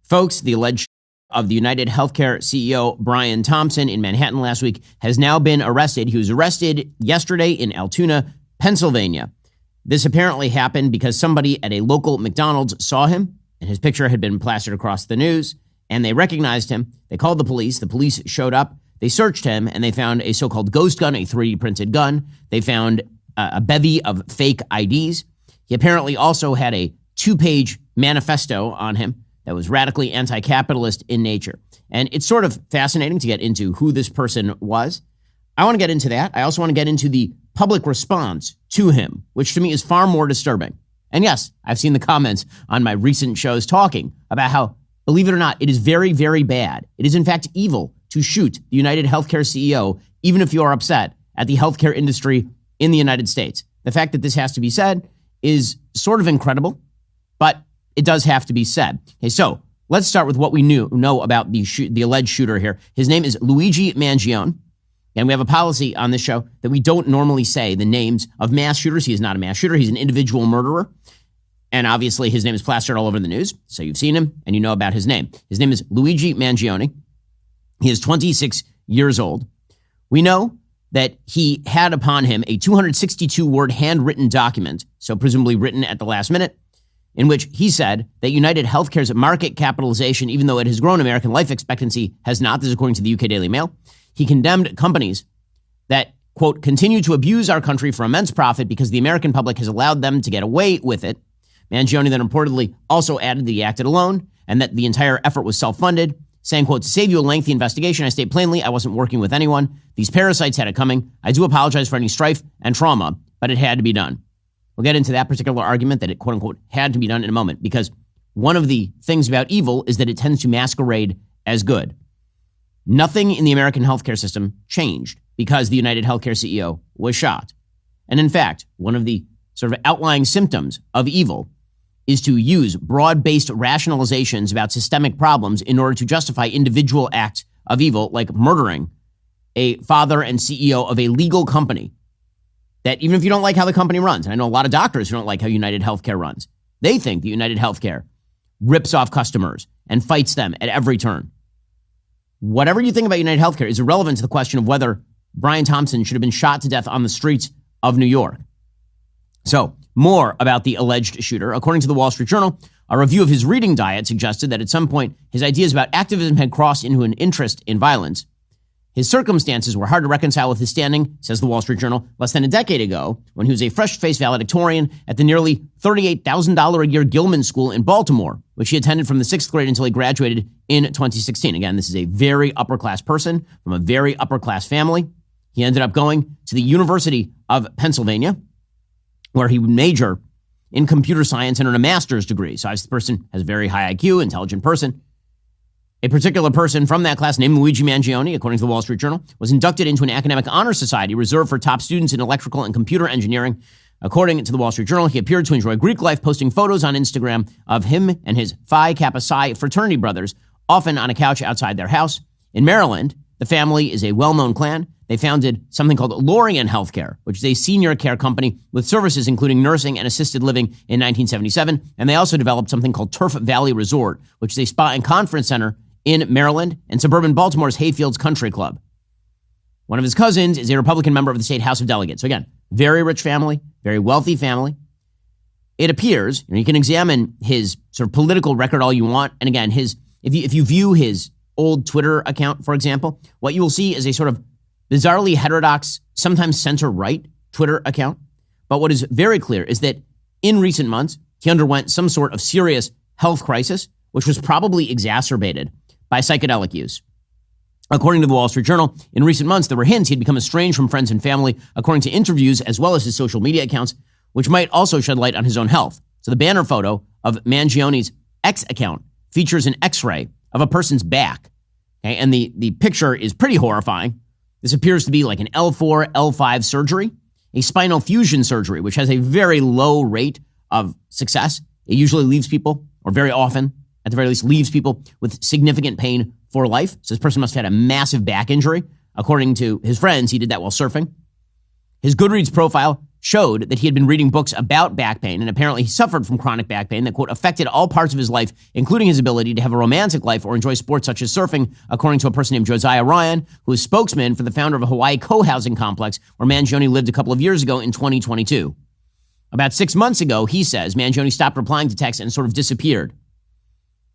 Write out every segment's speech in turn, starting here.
Folks, the alleged of the UnitedHealthcare CEO Brian Thompson in Manhattan last week has now been arrested. He was arrested yesterday in Altoona, Pennsylvania. This apparently happened because somebody at a local McDonald's saw him, and his picture had been plastered across the news, and they recognized him. They called the police. The police showed up. They searched him, and they found a so-called ghost gun, a 3D printed gun. They found a bevy of fake IDs. He apparently also had a 2-page manifesto on him that was radically anti-capitalist in nature. And it's sort of fascinating to get into who this person was. I want to get into that. I also want to get into the public response to him, which to me is far more disturbing. And yes, I've seen the comments on my recent shows talking about how, believe it or not, it is very, very bad. It is in fact evil to shoot the UnitedHealthcare CEO, even if you are upset at the healthcare industry in the United States. The fact that this has to be said is sort of incredible, but it does have to be said. Okay, so let's start with what we know about the alleged shooter here. His name is Luigi Mangione, and we have a policy on this show that we don't normally say the names of mass shooters. He is not a mass shooter. He's an individual murderer, and obviously his name is plastered all over the news, so you've seen him and you know about his name. His name is Luigi Mangione. He is 26 years old. We know that he had upon him a 262-word handwritten document, so presumably written at the last minute, in which he said that UnitedHealthcare's market capitalization, even though it has grown, American life expectancy has not. This is according to the UK Daily Mail. He condemned companies that, quote, continue to abuse our country for immense profit because the American public has allowed them to get away with it. Mangione then reportedly also added that he acted alone and that the entire effort was self-funded, saying, quote, to save you a lengthy investigation, I state plainly, I wasn't working with anyone. These parasites had it coming. I do apologize for any strife and trauma, but it had to be done. We'll get into that particular argument that it, quote unquote, had to be done in a moment, because one of the things about evil is that it tends to masquerade as good. Nothing in the American healthcare system changed because the UnitedHealthcare CEO was shot. And in fact, one of the sort of outlying symptoms of evil is to use broad-based rationalizations about systemic problems in order to justify individual acts of evil, like murdering a father and CEO of a legal company that, even if you don't like how the company runs, and I know a lot of doctors who don't like how UnitedHealthcare runs, they think that UnitedHealthcare rips off customers and fights them at every turn. Whatever you think about UnitedHealthcare is irrelevant to the question of whether Brian Thompson should have been shot to death on the streets of New York. So, more about the alleged shooter. According to the Wall Street Journal, a review of his reading diet suggested that at some point his ideas about activism had crossed into an interest in violence. His circumstances were hard to reconcile with his standing, says the Wall Street Journal, less than a decade ago, when he was a fresh-faced valedictorian at the nearly $38,000 a year Gilman School in Baltimore, which he attended from the 6th grade until he graduated in 2016. Again, this is a very upper-class person from a very upper-class family. He ended up going to the University of Pennsylvania, where he would major in computer science and earn a master's degree. So this person has a very high IQ, intelligent person. A particular person from that class named Luigi Mangione, according to the Wall Street Journal, was inducted into an academic honor society reserved for top students in electrical and computer engineering. According to the Wall Street Journal, he appeared to enjoy Greek life, posting photos on Instagram of him and his Phi Kappa Psi fraternity brothers, often on a couch outside their house. In Maryland, the family is a well-known clan. They founded something called Lorien Healthcare, which is a senior care company with services including nursing and assisted living in 1977. And they also developed something called Turf Valley Resort, which is a spa and conference center in Maryland and suburban Baltimore's Hayfields Country Club. One of his cousins is a Republican member of the state House of Delegates. So again, very rich family, very wealthy family. It appears, you can examine his sort of political record all you want. And again, if you view his old Twitter account, for example, what you will see is a sort of bizarrely heterodox, sometimes center-right Twitter account. But what is very clear is that in recent months, he underwent some sort of serious health crisis, which was probably exacerbated by psychedelic use. According to the Wall Street Journal, in recent months, there were hints he'd become estranged from friends and family, according to interviews as well as his social media accounts, which might also shed light on his own health. So the banner photo of Mangione's X account features an X-ray of a person's back. Okay? And the picture is pretty horrifying. This appears to be like an L4, L5 surgery, a spinal fusion surgery, which has a very low rate of success. It usually leaves people, or very often, at the very least, leaves people with significant pain for life. So this person must have had a massive back injury. According to his friends, he did that while surfing. His Goodreads profile showed that he had been reading books about back pain, and apparently he suffered from chronic back pain that, quote, affected all parts of his life, including his ability to have a romantic life or enjoy sports such as surfing, according to a person named Josiah Ryan, who is spokesman for the founder of a Hawaii co-housing complex where Mangione lived a couple of years ago in 2022. About 6 months ago, he says, Mangione stopped replying to texts and sort of disappeared.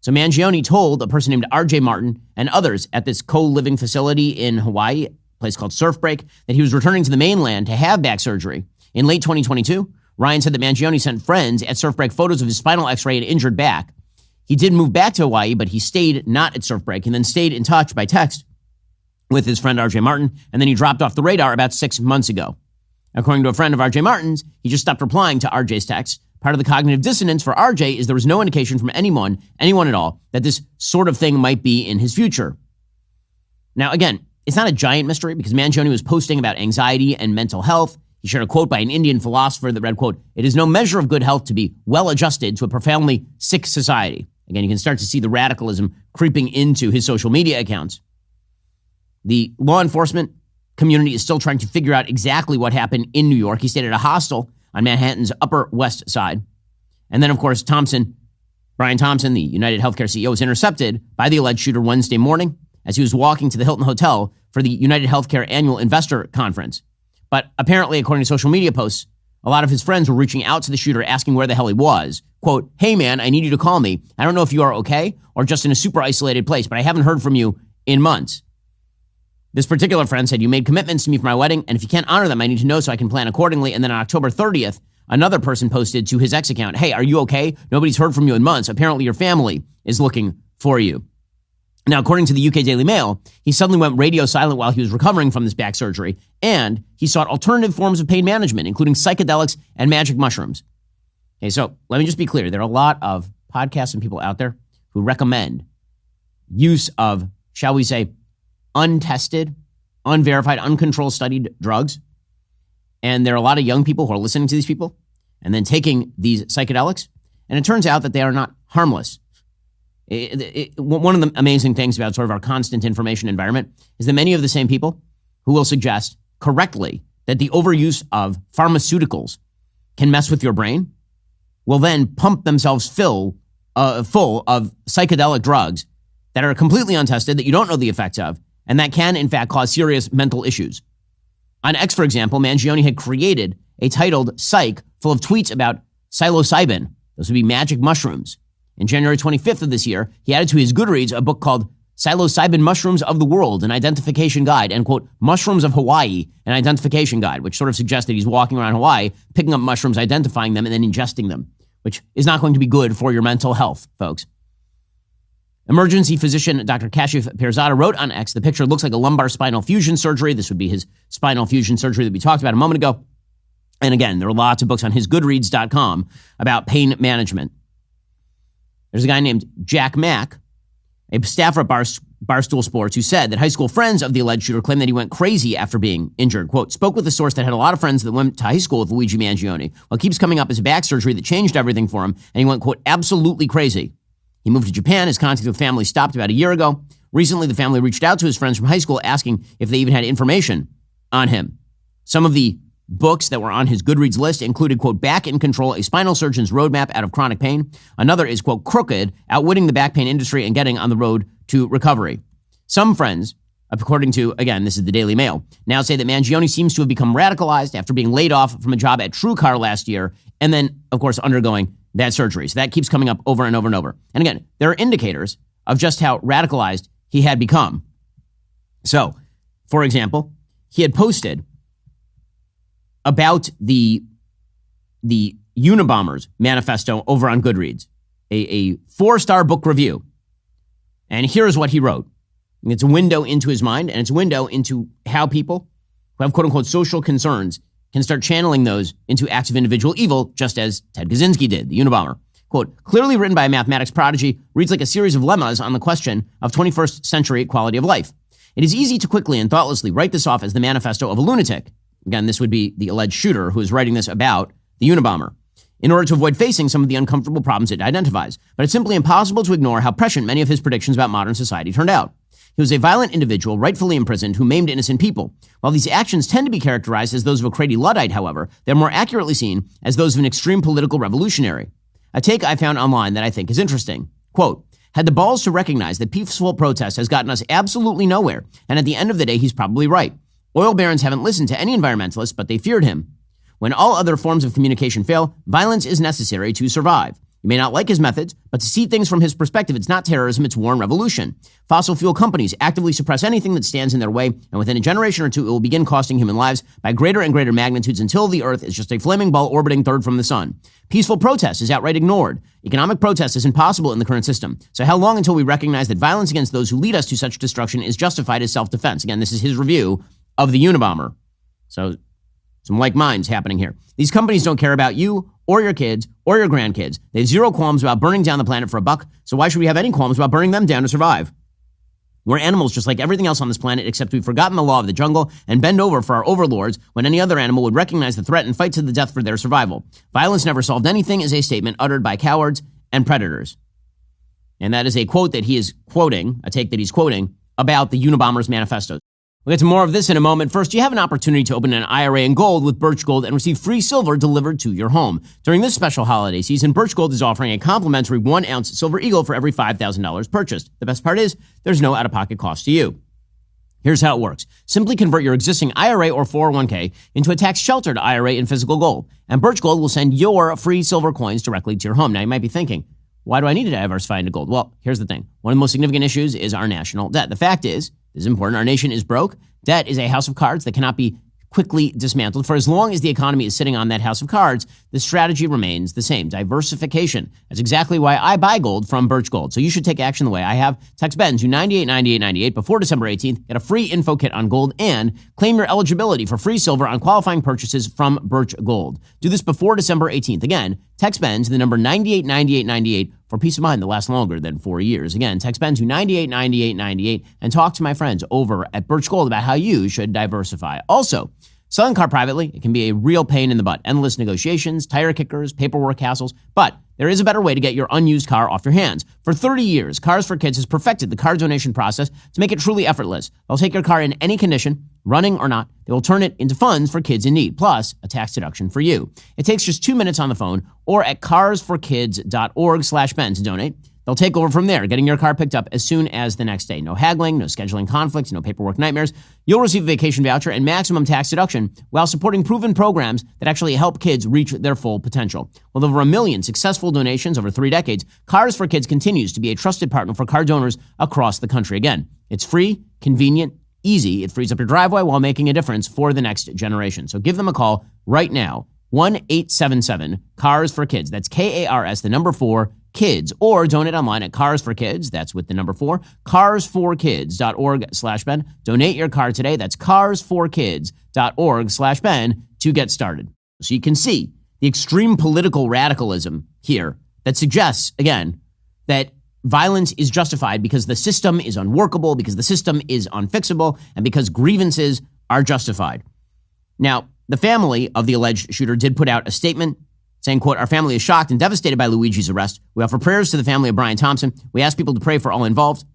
So Mangione told a person named R.J. Martin and others at this co-living facility in Hawaii, a place called Surf Break, that he was returning to the mainland to have back surgery. In late 2022, Ryan said that Mangione sent friends at Surf Break photos of his spinal x-ray and injured back. He did move back to Hawaii, but he stayed not at Surf Break and then stayed in touch by text with his friend R.J. Martin, and then he dropped off the radar about 6 months ago. According to a friend of R.J. Martin's, he just stopped replying to R.J.'s texts. Part of the cognitive dissonance for R.J. is there was no indication from anyone at all, that this sort of thing might be in his future. Now, again, it's not a giant mystery because Mangione was posting about anxiety and mental health. He shared a quote by an Indian philosopher that read, quote, "It is no measure of good health to be well adjusted to a profoundly sick society." Again, you can start to see the radicalism creeping into his social media accounts. The law enforcement community is still trying to figure out exactly what happened in New York. He stayed at a hostel on Manhattan's Upper West Side. And then, of course, Brian Thompson, the UnitedHealthcare CEO, was intercepted by the alleged shooter Wednesday morning as he was walking to the Hilton Hotel for the UnitedHealthcare annual investor conference. But apparently, according to social media posts, a lot of his friends were reaching out to the shooter asking where the hell he was. Quote, "Hey man, I need you to call me. I don't know if you are okay or just in a super isolated place, but I haven't heard from you in months." This particular friend said, "You made commitments to me for my wedding, and if you can't honor them, I need to know so I can plan accordingly." And then on October 30th, another person posted to his ex account, "Hey, are you okay? Nobody's heard from you in months. Apparently your family is looking for you." Now, according to the UK Daily Mail, he suddenly went radio silent while he was recovering from this back surgery, and he sought alternative forms of pain management, including psychedelics and magic mushrooms. Okay, so let me just be clear. There are a lot of podcasts and people out there who recommend use of, shall we say, untested, unverified, uncontrolled studied drugs. And there are a lot of young people who are listening to these people and then taking these psychedelics, and it turns out that they are not harmless. One of the amazing things about sort of our constant information environment is that many of the same people who will suggest correctly that the overuse of pharmaceuticals can mess with your brain will then pump themselves full of psychedelic drugs that are completely untested, that you don't know the effects of, and that can, in fact, cause serious mental issues. On X, for example, Mangione had created a titled Psych full of tweets about psilocybin. Those would be magic mushrooms. In January 25th of this year, he added to his Goodreads a book called Psilocybin Mushrooms of the World, an Identification Guide, and, quote, Mushrooms of Hawaii, an Identification Guide, which sort of suggests that he's walking around Hawaii, picking up mushrooms, identifying them, and then ingesting them, which is not going to be good for your mental health, folks. Emergency physician Dr. Kashif Pirzada wrote on X, the picture looks like a lumbar spinal fusion surgery. This would be his spinal fusion surgery that we talked about a moment ago. And again, there are lots of books on his Goodreads.com about pain management. There's a guy named Jack Mack, a staffer at Barstool Sports, who said that high school friends of the alleged shooter claimed that he went crazy after being injured. Quote, spoke with a source that had a lot of friends that went to high school with Luigi Mangione. What keeps coming up is back surgery that changed everything for him, and he went, quote, absolutely crazy. He moved to Japan. His contact with family stopped about a year ago. Recently, the family reached out to his friends from high school asking if they even had information on him. Some of the books that were on his Goodreads list included, quote, Back in Control, a spinal surgeon's roadmap out of chronic pain. Another is, quote, Crooked, outwitting the back pain industry and getting on the road to recovery. Some friends, according to, again, this is the Daily Mail, now say that Mangione seems to have become radicalized after being laid off from a job at TrueCar last year and then, of course, undergoing that surgery. So that keeps coming up over and over and over. And again, there are indicators of just how radicalized he had become. So, for example, he had posted about the Unabomber's manifesto over on Goodreads, a 4-star book review. And here's what he wrote. It's a window into his mind, and it's a window into how people who have quote-unquote social concerns can start channeling those into acts of individual evil, just as Ted Kaczynski did, the Unabomber. Quote, clearly written by a mathematics prodigy, reads like a series of lemmas on the question of 21st century quality of life. It is easy to quickly and thoughtlessly write this off as the manifesto of a lunatic. Again, this would be the alleged shooter who is writing this about the Unabomber. in order to avoid facing some of the uncomfortable problems it identifies. But it's simply impossible to ignore how prescient many of his predictions about modern society turned out. He was a violent individual, rightfully imprisoned, who maimed innocent people. While these actions tend to be characterized as those of a crazy Luddite, however, they're more accurately seen as those of an extreme political revolutionary. A take I found online that I think is interesting. Quote, had the balls to recognize that peaceful protest has gotten us absolutely nowhere, and at the end of the day, he's probably right. Oil barons haven't listened to any environmentalists, but they feared him. When all other forms of communication fail, violence is necessary to survive. You may not like his methods, but to see things from his perspective, it's not terrorism, it's war and revolution. Fossil fuel companies actively suppress anything that stands in their way, and within a generation or two, it will begin costing human lives by greater and greater magnitudes until the Earth is just a flaming ball orbiting third from the sun. Peaceful protest is outright ignored. Economic protest is impossible in the current system. So how long until we recognize that violence against those who lead us to such destruction is justified as self-defense? Again, this is his review of the Unabomber. So some like minds happening here. These companies don't care about you or your kids or your grandkids. They have zero qualms about burning down the planet for a buck, so why should we have any qualms about burning them down to survive? We're animals just like everything else on this planet, except we've forgotten the law of the jungle and bend over for our overlords when any other animal would recognize the threat and fight to the death for their survival. Violence never solved anything is a statement uttered by cowards and predators. And that is a quote that he is quoting, a take that he's quoting about the Unabomber's manifesto. We'll get to more of this in a moment. First, you have an opportunity to open an IRA in gold with Birch Gold and receive free silver delivered to your home. During this special holiday season, Birch Gold is offering a complimentary 1-ounce silver eagle for every $5,000 purchased. The best part is there's no out-of-pocket cost to you. Here's how it works. Simply convert your existing IRA or 401k into a tax-sheltered IRA in physical gold, and Birch Gold will send your free silver coins directly to your home. Now, you might be thinking, why do I need to diversify into gold? Well, here's the thing. One of the most significant issues is our national debt. The fact is, this is important, our nation is broke. Debt is a house of cards that cannot be quickly dismantled. For as long as the economy is sitting on that house of cards, the strategy remains the same, diversification. That's exactly why I buy gold from Birch Gold. So you should take action the way I have. Text BEN to 989898 before December 18th. Get a free info kit on gold and claim your eligibility for free silver on qualifying purchases from Birch Gold. Do this before December 18th. Again, text BEN to the number 989898 for peace of mind that lasts longer than 4 years. Again, text BEN to 989898 and talk to my friends over at Birch Gold about how you should diversify. Also, selling a car privately, it can be a real pain in the butt. Endless negotiations, tire kickers, paperwork hassles. But there is a better way to get your unused car off your hands. For 30 years, Cars for Kids has perfected the car donation process to make it truly effortless. They'll take your car in any condition, running or not. They will turn it into funds for kids in need, plus a tax deduction for you. It takes just 2 minutes on the phone or at carsforkids.org/Ben to donate. They'll take over from there, getting your car picked up as soon as the next day. No haggling, no scheduling conflicts, no paperwork nightmares. You'll receive a vacation voucher and maximum tax deduction while supporting proven programs that actually help kids reach their full potential. With over 1 million successful donations over 3 decades, Cars for Kids continues to be a trusted partner for car donors across the country. Again, it's free, convenient, easy. It frees up your driveway while making a difference for the next generation. So give them a call right now, 1-877-CARS-FOR-KIDS. That's KARS, the number 4, kids, or donate online at Cars for Kids. That's with the number 4, carsforkids.org/Ben. Donate your car today. That's carsforkids.org/Ben to get started. So you can see the extreme political radicalism here that suggests, again, that violence is justified because the system is unworkable, because the system is unfixable, and because grievances are justified. Now, the family of the alleged shooter did put out a statement saying, quote, our family is shocked and devastated by Luigi's arrest. We offer prayers to the family of Brian Thompson. We ask people to pray for all involved.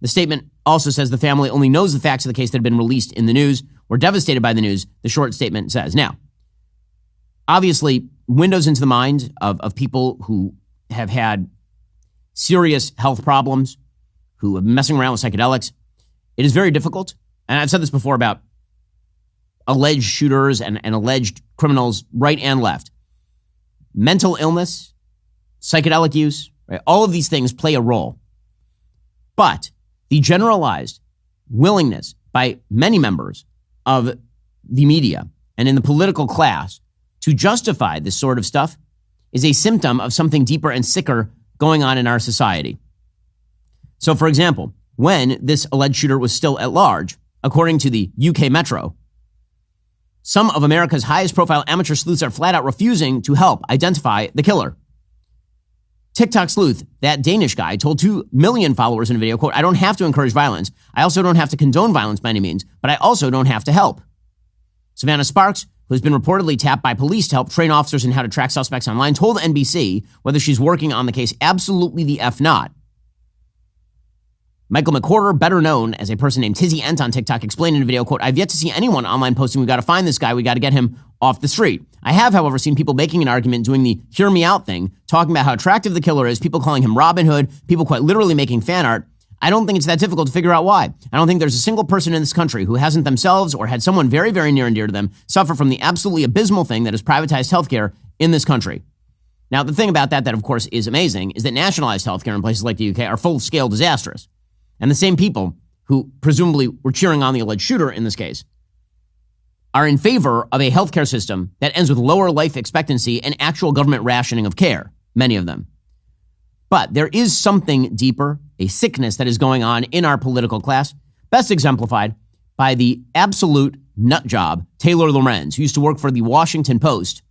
The statement also says the family only knows the facts of the case that have been released in the news. We're devastated by the news, the short statement says. Now, obviously, windows into the mind of people who have had serious health problems, who are messing around with psychedelics. It is very difficult. And I've said this before about alleged shooters and alleged criminals right and left. Mental illness, psychedelic use, right? All of these things play a role. But the generalized willingness by many members of the media and in the political class to justify this sort of stuff is a symptom of something deeper and sicker going on in our society. So, for example, when this alleged shooter was still at large, according to the UK Metro, some of America's highest profile amateur sleuths are flat out refusing to help identify the killer. TikTok sleuth, that Danish guy, told 2 million followers in a video, quote, I don't have to encourage violence. I also don't have to condone violence by any means, but I also don't have to help. Savannah Sparks, who has been reportedly tapped by police to help train officers in how to track suspects online, told NBC whether she's working on the case. Absolutely the F not. Michael McWhorter, better known as a person named Tizzy Ent on TikTok, explained in a video, quote, "I've yet to see anyone online posting, we got to find this guy, we got to get him off the street. I have, however, seen people making an argument, doing the hear me out thing, talking about how attractive the killer is, people calling him Robin Hood, people quite literally making fan art. I don't think it's that difficult to figure out why. I don't think there's a single person in this country who hasn't themselves or had someone very, very near and dear to them suffer from the absolutely abysmal thing that is privatized healthcare in this country." Now, the thing about that of course is amazing, is that nationalized healthcare in places like the UK are full-scale disastrous. And the same people who presumably were cheering on the alleged shooter in this case are in favor of a healthcare system that ends with lower life expectancy and actual government rationing of care, many of them. But there is something deeper, a sickness that is going on in our political class, best exemplified by the absolute nut job Taylor Lorenz, who used to work for the Washington Post,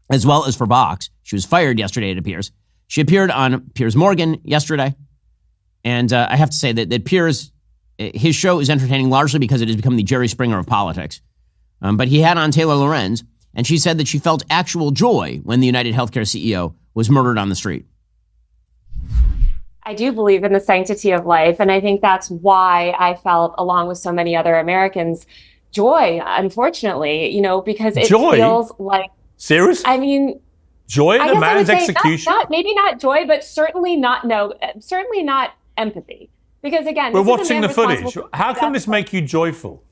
as well as for Vox. She was fired yesterday, it appears. She appeared on Piers Morgan yesterday. And I have to say that Piers, his show is entertaining largely because it has become the Jerry Springer of politics. But he had on Taylor Lorenz, and she said that she felt actual joy when the UnitedHealthcare CEO was murdered on the street. I do believe in the sanctity of life, and I think that's why I felt, along with so many other Americans, joy, unfortunately, because it feels like... Serious? I mean... Joy in a man's execution? Maybe not joy, but certainly not empathy. Because again, we're watching the footage. How can this make you joyful?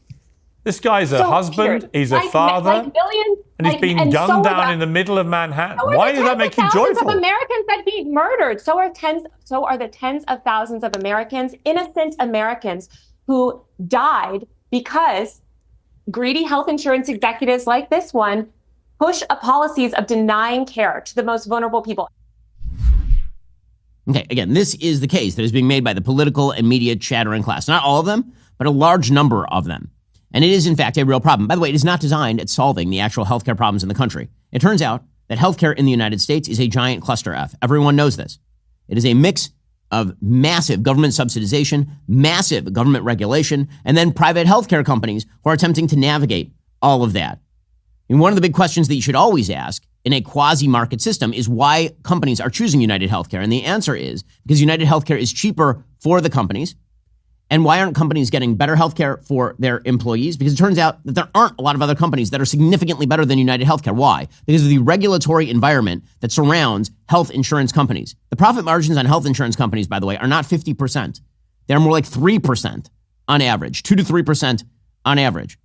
This guy's a husband, he's a father, and he's being gunned down in the middle of Manhattan. Why does that make you joyful? Thousands of Americans that he murdered. So are the tens of thousands of Americans, innocent Americans, who died because greedy health insurance executives like this one push policies of denying care to the most vulnerable people. Okay, again, this is the case that is being made by the political and media chattering class. Not all of them, but a large number of them. And it is, in fact, a real problem. By the way, it is not designed at solving the actual healthcare problems in the country. It turns out that healthcare in the United States is a giant cluster F. Everyone knows this. It is a mix of massive government subsidization, massive government regulation, and then private healthcare companies who are attempting to navigate all of that. And one of the big questions that you should always ask in a quasi-market system is why companies are choosing UnitedHealthcare. And the answer is because UnitedHealthcare is cheaper for the companies. And why aren't companies getting better healthcare for their employees? Because it turns out that there aren't a lot of other companies that are significantly better than UnitedHealthcare. Why? Because of the regulatory environment that surrounds health insurance companies. The profit margins on health insurance companies, by the way, are not 50%. They're more like 3% on average, 2 to 3% on average.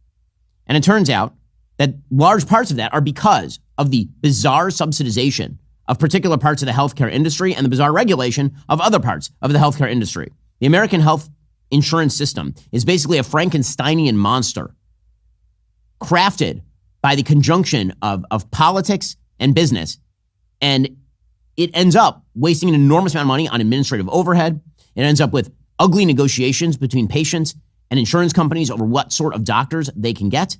And it turns out that large parts of that are because of the bizarre subsidization of particular parts of the healthcare industry and the bizarre regulation of other parts of the healthcare industry. The American health insurance system is basically a Frankensteinian monster crafted by the conjunction of politics and business. And it ends up wasting an enormous amount of money on administrative overhead. It ends up with ugly negotiations between patients and insurance companies over what sort of doctors they can get.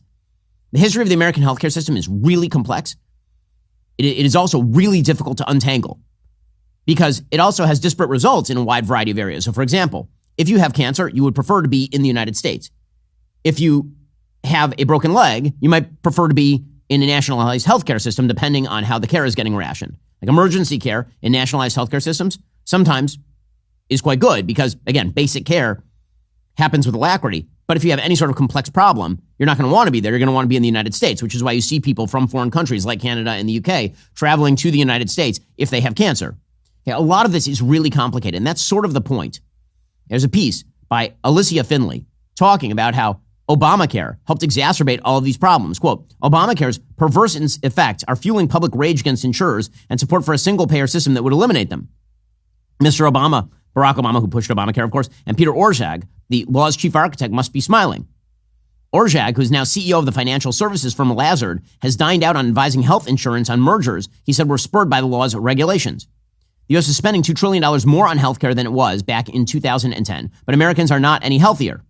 The history of the American healthcare system is really complex. It is also really difficult to untangle because it also has disparate results in a wide variety of areas. So, for example, if you have cancer, you would prefer to be in the United States. If you have a broken leg, you might prefer to be in a nationalized healthcare system, depending on how the care is getting rationed. Like emergency care in nationalized healthcare systems sometimes is quite good because, again, basic care happens with alacrity. But if you have any sort of complex problem, you're not going to want to be there. You're going to want to be in the United States, which is why you see people from foreign countries like Canada and the UK traveling to the United States if they have cancer. Okay, a lot of this is really complicated, and that's sort of the point. There's a piece by Alicia Finley talking about how Obamacare helped exacerbate all of these problems. Quote, Obamacare's perverse effects are fueling public rage against insurers and support for a single-payer system that would eliminate them. Mr. Obama, Barack Obama, who pushed Obamacare, of course, and Peter Orszag, the law's chief architect, must be smiling. Orszag, who's now CEO of the financial services firm Lazard, has dined out on advising health insurance on mergers he said were spurred by the law's regulations. The U.S. is spending $2 trillion more on healthcare than it was back in 2010, but Americans are not any healthier.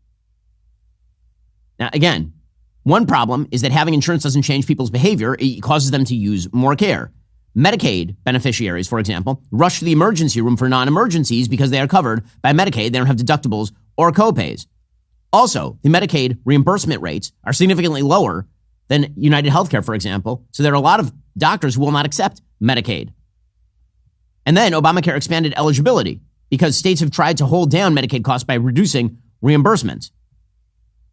Now, again, one problem is that having insurance doesn't change people's behavior. It causes them to use more care. Medicaid beneficiaries, for example, rush to the emergency room for non-emergencies because they are covered by Medicaid. They don't have deductibles or copays. Also, the Medicaid reimbursement rates are significantly lower than UnitedHealthcare, for example. So there are a lot of doctors who will not accept Medicaid. And then Obamacare expanded eligibility because states have tried to hold down Medicaid costs by reducing reimbursements.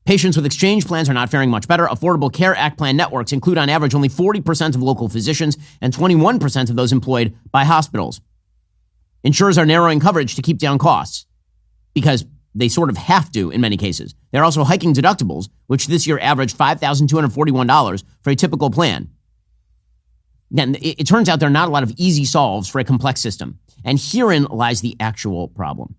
Patients with exchange plans are not faring much better. Affordable Care Act plan networks include on average only 40% of local physicians and 21% of those employed by hospitals. Insurers are narrowing coverage to keep down costs because they sort of have to in many cases. They're also hiking deductibles, which this year averaged $5,241 for a typical plan. Again, it turns out there are not a lot of easy solves for a complex system. And herein lies the actual problem.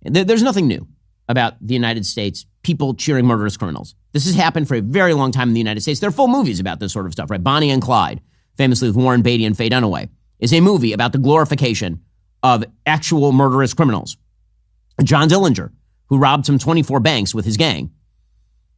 There's nothing new about the United States, people cheering murderous criminals. This has happened for a very long time in the United States. There are full movies about this sort of stuff, right? Bonnie and Clyde, famously with Warren Beatty and Faye Dunaway, is a movie about the glorification of actual murderous criminals. John Dillinger, who robbed some 24 banks with his gang,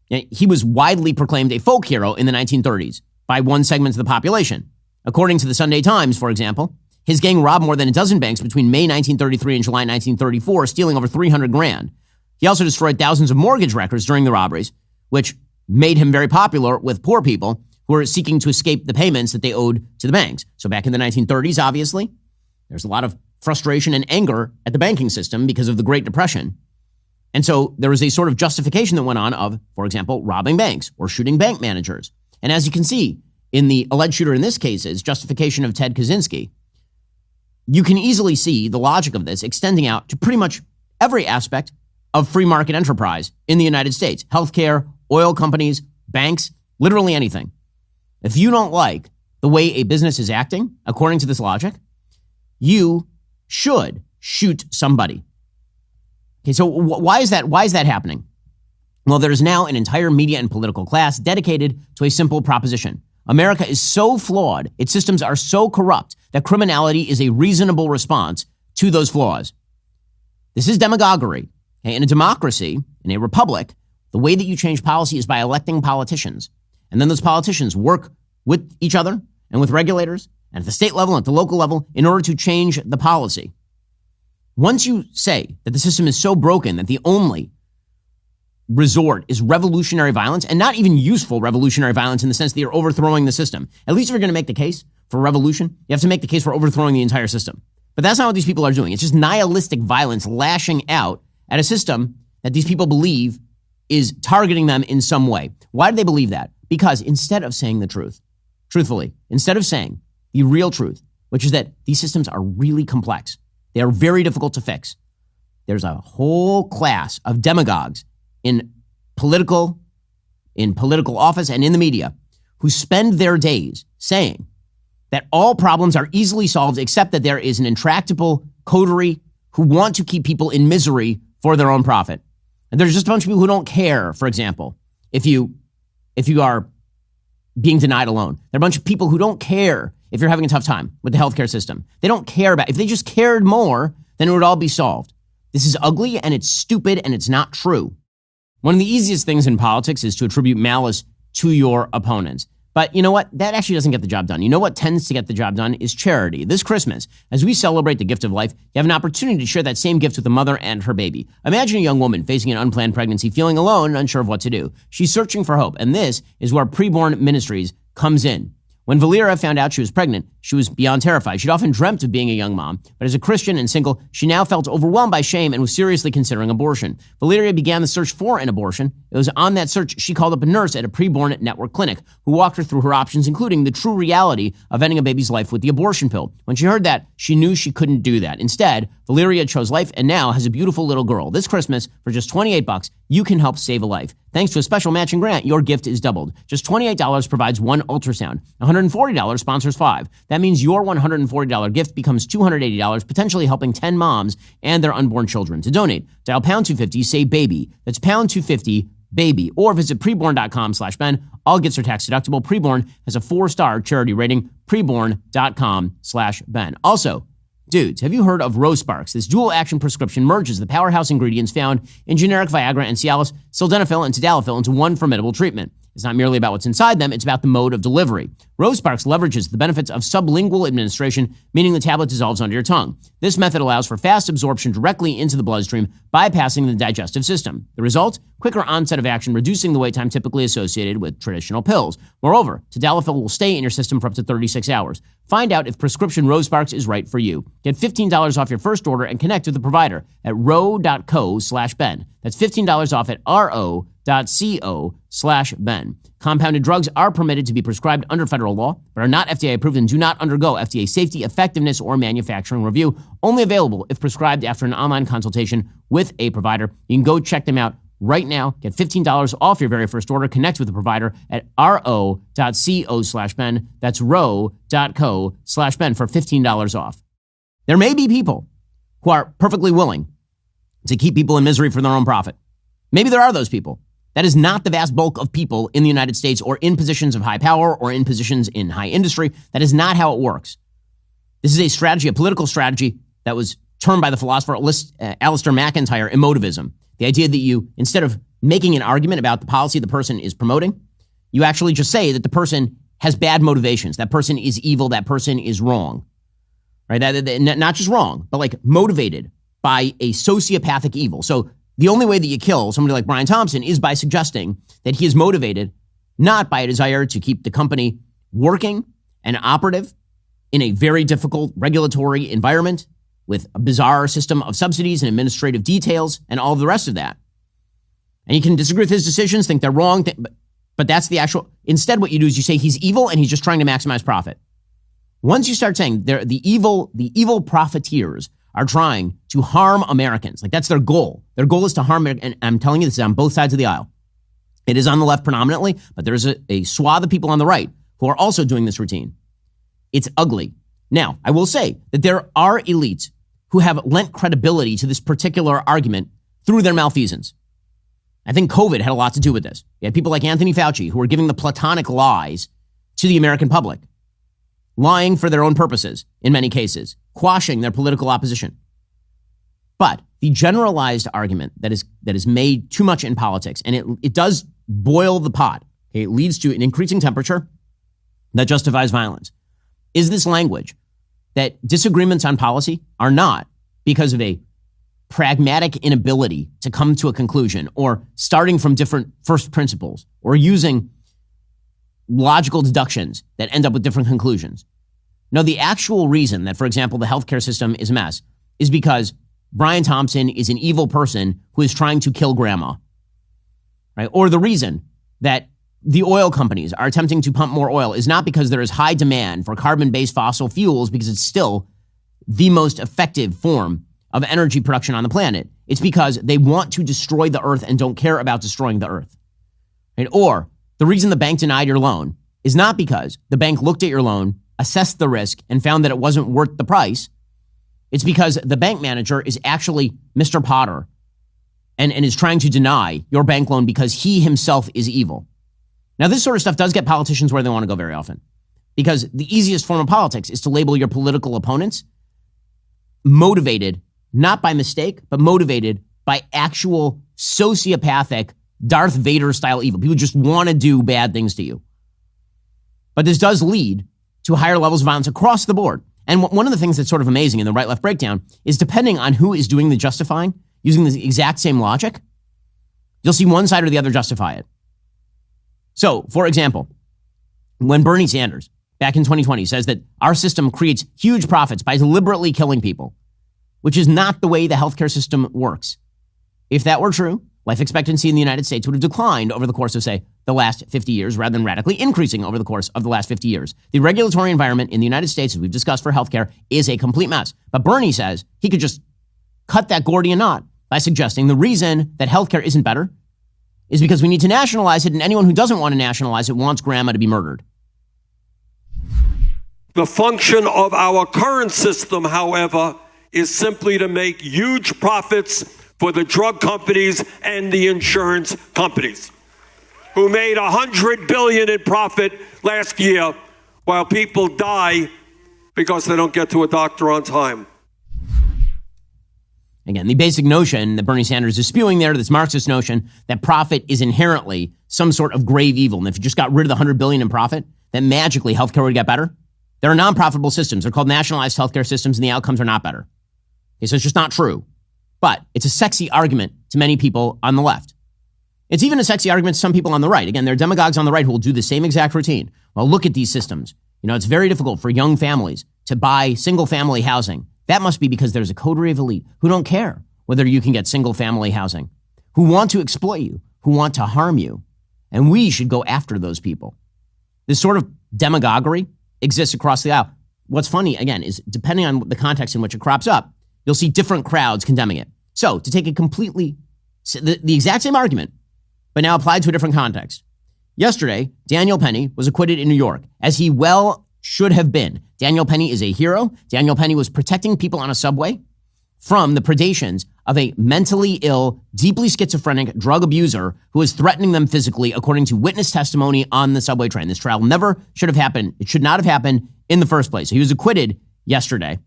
he was widely proclaimed a folk hero in the 1930s by one segment of the population. According to the Sunday Times, for example, his gang robbed more than a dozen banks between May 1933 and July 1934, stealing over $300,000. He also destroyed thousands of mortgage records during the robberies, which made him very popular with poor people who were seeking to escape the payments that they owed to the banks. So back in the 1930s, obviously, there's a lot of frustration and anger at the banking system because of the Great Depression. And so there was a sort of justification that went on of, for example, robbing banks or shooting bank managers. And as you can see, in the alleged shooter in this case is justification of Ted Kaczynski. You can easily see the logic of this extending out to pretty much every aspect of free market enterprise in the United States. Healthcare, oil companies, banks, literally anything. If you don't like the way a business is acting, according to this logic, you should shoot somebody. Okay, so why is that? Why is that happening? Well, there is now an entire media and political class dedicated to a simple proposition. America is so flawed, its systems are so corrupt that criminality is a reasonable response to those flaws. This is demagoguery. Okay? In a democracy, in a republic, the way that you change policy is by electing politicians. And then those politicians work with each other and with regulators and at the state level and at the local level in order to change the policy. Once you say that the system is so broken that the only resort is revolutionary violence, and not even useful revolutionary violence in the sense that you're overthrowing the system. At least if you're going to make the case for revolution, you have to make the case for overthrowing the entire system. But that's not what these people are doing. It's just nihilistic violence lashing out at a system that these people believe is targeting them in some way. Why do they believe that? Because instead of saying the truth, truthfully, instead of saying the real truth, which is that these systems are really complex, they are very difficult to fix, there's a whole class of demagogues in political office and in the media who spend their days saying that all problems are easily solved except that there is an intractable coterie who want to keep people in misery for their own profit. And there's just a bunch of people who don't care, for example, if you are being denied a loan. There are a bunch of people who don't care if you're having a tough time with the healthcare system. They don't care about, if they just cared more, then it would all be solved. This is ugly and it's stupid and it's not true. One of the easiest things in politics is to attribute malice to your opponents. But you know what? That actually doesn't get the job done. You know what tends to get the job done is charity. This Christmas, as we celebrate the gift of life, you have an opportunity to share that same gift with a mother and her baby. Imagine a young woman facing an unplanned pregnancy, feeling alone and unsure of what to do. She's searching for hope, and this is where Preborn Ministries comes in. When Valeria found out she was pregnant, she was beyond terrified. She'd often dreamt of being a young mom, but as a Christian and single, she now felt overwhelmed by shame and was seriously considering abortion. Valeria began the search for an abortion. It was on that search she called up a nurse at a preborn network clinic who walked her through her options, including the true reality of ending a baby's life with the abortion pill. When she heard that, she knew she couldn't do that. Instead, Valeria chose life and now has a beautiful little girl. This Christmas, for just $28, you can help save a life. Thanks to a special matching grant, your gift is doubled. Just $28 provides one ultrasound. $140 sponsors 5. That means your $140 gift becomes $280, potentially helping 10 moms and their unborn children. To donate, dial pound 250, say baby. That's pound 250, baby. Or visit preborn.com/Ben. All gifts are tax deductible. Preborn has a 4-star charity rating. Preborn.com/Ben. Also, dudes, have you heard of Rosparks? This dual-action prescription merges the powerhouse ingredients found in generic Viagra and Cialis, sildenafil, and tadalafil into one formidable treatment. It's not merely about what's inside them, it's about the mode of delivery. Rosparks leverages the benefits of sublingual administration, meaning the tablet dissolves under your tongue. This method allows for fast absorption directly into the bloodstream, bypassing the digestive system. The result? Quicker onset of action, reducing the wait time typically associated with traditional pills. Moreover, tadalafil will stay in your system for up to 36 hours. Find out if prescription Rosparks is right for you. Get $15 off your first order and connect with the provider at ro.co/Ben. That's $15 off at ro.co/Ben. Compounded drugs are permitted to be prescribed under federal law, but are not FDA approved and do not undergo FDA safety, effectiveness, or manufacturing review. Only available if prescribed after an online consultation with a provider. You can go check them out right now. Get $15 off your very first order. Connect with the provider at ro.co/Ben. That's ro.co/Ben for $15 off. There may be people who are perfectly willing to keep people in misery for their own profit. Maybe there are those people. That is not the vast bulk of people in the United States or in positions of high power or in positions in high industry. That is not how it works. This is a strategy, a political strategy that was termed by the philosopher Alistair McIntyre emotivism. The idea that you, instead of making an argument about the policy the person is promoting, you actually just say that the person has bad motivations. That person is evil. That person is wrong. Right? Not just wrong, but like motivated by a sociopathic evil. So the only way that you kill somebody like Brian Thompson is by suggesting that he is motivated not by a desire to keep the company working and operative in a very difficult regulatory environment with a bizarre system of subsidies and administrative details and all of the rest of that. And you can disagree with his decisions, think they're wrong, but that's the actual. Instead, what you do is you say he's evil and he's just trying to maximize profit. Once you start saying the evil profiteers are trying to harm Americans. Like that's their goal. Their goal is to harm, and I'm telling you this is on both sides of the aisle. It is on the left predominantly, but there's a swath of people on the right who are also doing this routine. It's ugly. Now, I will say that there are elites who have lent credibility to this particular argument through their malfeasance. I think COVID had a lot to do with this. You had people like Anthony Fauci who were giving the platonic lies to the American public, lying for their own purposes in many cases, quashing their political opposition. But the generalized argument that is made too much in politics, and it does boil the pot, okay, it leads to an increasing temperature that justifies violence, is this language that disagreements on policy are not because of a pragmatic inability to come to a conclusion or starting from different first principles or using logical deductions that end up with different conclusions. No, the actual reason that, for example, the healthcare system is a mess is because Brian Thompson is an evil person who is trying to kill grandma, right? Or the reason that the oil companies are attempting to pump more oil is not because there is high demand for carbon-based fossil fuels, because it's still the most effective form of energy production on the planet. It's because they want to destroy the earth and don't care about destroying the earth, right? Or the reason the bank denied your loan is not because the bank looked at your loan, assessed the risk, and found that it wasn't worth the price. It's because the bank manager is actually Mr. Potter and is trying to deny your bank loan because he himself is evil. Now, this sort of stuff does get politicians where they want to go very often, because the easiest form of politics is to label your political opponents motivated, not by mistake, but motivated by actual sociopathic Darth Vader style evil. People just want to do bad things to you. But this does lead to higher levels of violence across the board. And one of the things that's sort of amazing in the right-left breakdown is, depending on who is doing the justifying, using the exact same logic, you'll see one side or the other justify it. So, for example, when Bernie Sanders, back in 2020, says that our system creates huge profits by deliberately killing people, which is not the way the healthcare system works. If that were true, life expectancy in the United States would have declined over the course of, say, the last 50 years, rather than radically increasing over the course of the last 50 years. The regulatory environment in the United States, as we've discussed for healthcare, is a complete mess. But Bernie says he could just cut that Gordian knot by suggesting the reason that healthcare isn't better is because we need to nationalize it, and anyone who doesn't want to nationalize it wants grandma to be murdered. The function of our current system, however, is simply to make huge profits for the drug companies and the insurance companies, who made $100 billion in profit last year while people die because they don't get to a doctor on time. Again, the basic notion that Bernie Sanders is spewing there, this Marxist notion that profit is inherently some sort of grave evil. And if you just got rid of the $100 billion in profit, then magically healthcare would get better. There are non-profitable systems. They're called nationalized healthcare systems, and the outcomes are not better. Okay, so it's just not true. But it's a sexy argument to many people on the left. It's even a sexy argument to some people on the right. Again, there are demagogues on the right who will do the same exact routine. Well, look at these systems. You know, it's very difficult for young families to buy single-family housing. That must be because there's a coterie of elite who don't care whether you can get single-family housing, who want to exploit you, who want to harm you. And we should go after those people. This sort of demagoguery exists across the aisle. What's funny, again, is depending on the context in which it crops up, you'll see different crowds condemning it. So to take a completely, the exact same argument, but now applied to a different context. Yesterday, Daniel Penny was acquitted in New York, as he well should have been. Daniel Penny is a hero. Daniel Penny was protecting people on a subway from the predations of a mentally ill, deeply schizophrenic drug abuser who was threatening them physically, according to witness testimony on the subway train. This trial never should have happened. It should not have happened in the first place. He was acquitted yesterday.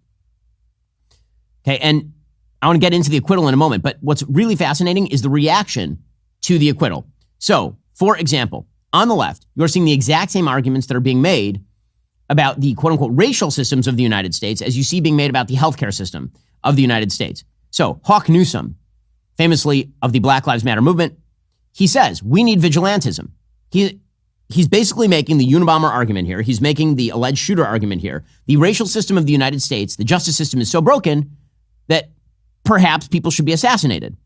Okay, and I want to get into the acquittal in a moment, but what's really fascinating is the reaction to the acquittal. So, for example, on the left, you're seeing the exact same arguments that are being made about the quote-unquote racial systems of the United States as you see being made about the healthcare system of the United States. So Hawk Newsome, famously of the Black Lives Matter movement, he says, we need vigilantism. He's basically making the Unabomber argument here. He's making the alleged shooter argument here. The racial system of the United States, the justice system is so broken that perhaps people should be assassinated.